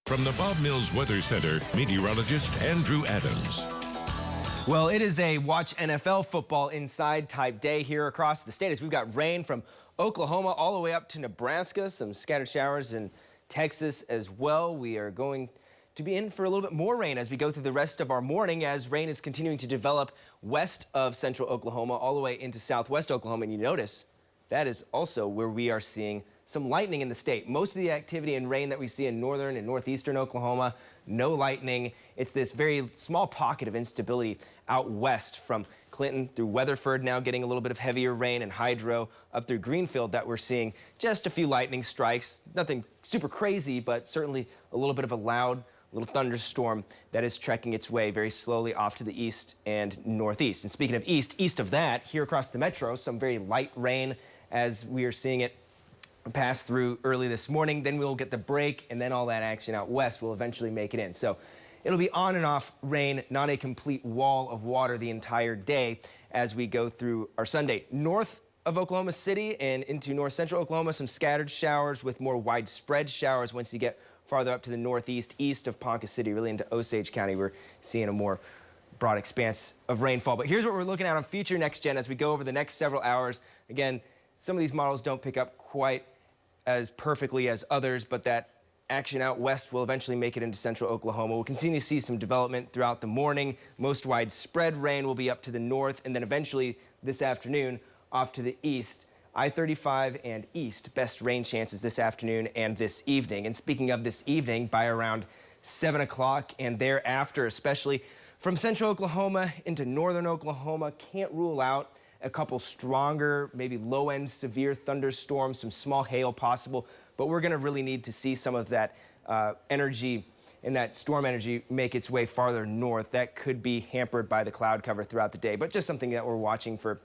From the Bob Mills Weather Center, meteorologist Andrew Adams. Well, it is a watch NFL football inside type day here across the state as we've got rain from Oklahoma all the way up to Nebraska, some scattered showers in Texas as well. We are going to be in for a little bit more rain as we go through the rest of our morning as rain is continuing to develop west of central Oklahoma all the way into southwest Oklahoma. And you notice that is also where we are seeing some lightning in the state. Most of the activity and rain that we see in northern and northeastern Oklahoma, no lightning. It's this very small pocket of instability out west from Clinton through Weatherford, now getting a little bit of heavier rain, and Hydro up through Greenfield that we're seeing just a few lightning strikes. Nothing super crazy, but certainly a little bit of a loud little thunderstorm that is trekking its way very slowly off to the east and northeast. And speaking of east of that, here across the metro, some very light rain as we are seeing it pass through early this morning. Then we'll get the break, and then all that action out west will eventually make it in. So it'll be on and off rain, not a complete wall of water the entire day as we go through our Sunday. North of Oklahoma City and into north central Oklahoma, some scattered showers with more widespread showers once you get farther up to the northeast, east of Ponca City, really into Osage County. We're seeing a more broad expanse of rainfall. But here's what we're looking at on Future Next Gen as we go over the next several hours. Again, some of these models don't pick up quite as perfectly as others, but that action out west will eventually make it into central Oklahoma. We'll continue to see some development throughout the morning. Most widespread rain will be up to the north, and then eventually this afternoon off to the east. I-35 and east, best rain chances this afternoon and this evening. And speaking of this evening, by around 7 o'clock and thereafter, especially from central Oklahoma into northern Oklahoma, can't rule out a couple stronger, maybe low-end severe thunderstorms, some small hail possible, but we're going to really need to see some of that energy and that storm energy make its way farther north. That could be hampered by the cloud cover throughout the day, but just something that we're watching for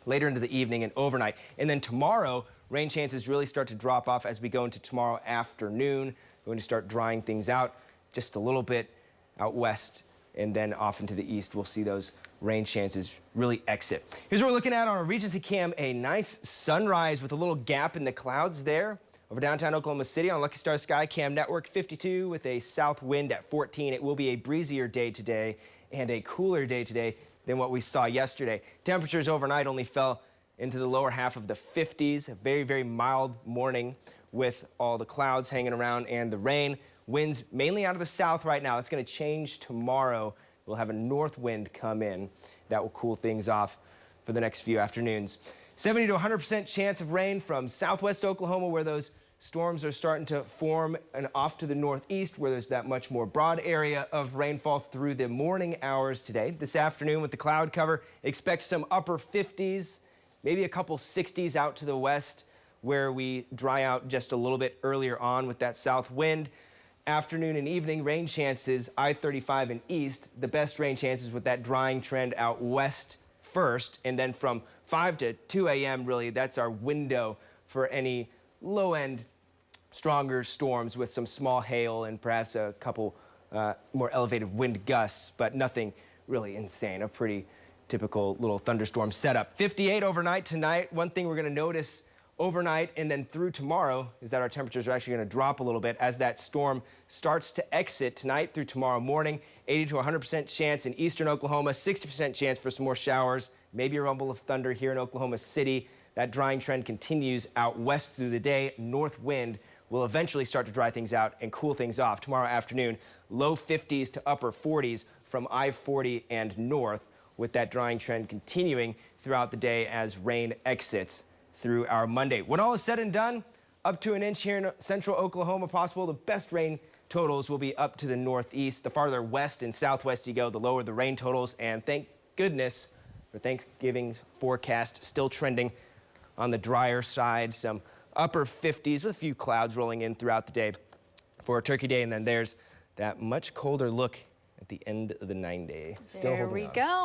later into the evening and overnight. And then tomorrow, rain chances really start to drop off as we go into tomorrow afternoon. We're going to start drying things out just a little bit out west, and then off into the east, we'll see those rain chances really exit. Here's what we're looking at on our Regency Cam, a nice sunrise with a little gap in the clouds there over downtown Oklahoma City on Lucky Star Sky Cam Network. 52 with a south wind at 14. It will be a breezier day today and a cooler day today than what we saw yesterday. Temperatures overnight only fell into the lower half of the 50s. A very, very mild morning with all the clouds hanging around and the rain. Winds mainly out of the south right now. It's going to change tomorrow. We'll have a north wind come in that will cool things off for the next few afternoons. 70 to 100% chance of rain from southwest Oklahoma, where those storms are starting to form, and off to the northeast, where there's that much more broad area of rainfall through the morning hours today. This afternoon with the cloud cover, expect some upper 50s, maybe a couple 60s out to the west, where we dry out just a little bit earlier on with that south wind. Afternoon and evening rain chances, I-35 and east, the best rain chances with that drying trend out west first, and then from 5 to 2 a.m. really, that's our window for any low-end stronger storms with some small hail and perhaps a couple more elevated wind gusts, but nothing really insane. A pretty typical little thunderstorm setup. 58 overnight tonight. One thing we're going to notice overnight and then through tomorrow is that our temperatures are actually going to drop a little bit as that storm starts to exit tonight through tomorrow morning. 80 to 100% chance in eastern Oklahoma, 60% chance for some more showers, maybe a rumble of thunder here in Oklahoma City. That drying trend continues out west through the day. North wind will eventually start to dry things out and cool things off tomorrow afternoon. Low 50s to upper 40s from I-40 and north, with that drying trend continuing throughout the day as rain exits through our Monday. When all is said and done, up to an inch here in central Oklahoma possible. The best rain totals will be up to the northeast. The farther west and southwest you go, the lower the rain totals. And thank goodness for Thanksgiving's forecast, still trending on the drier side. Some upper 50s with a few clouds rolling in throughout the day for Turkey Day. And then there's that much colder look at the end of the 9-day. There we go.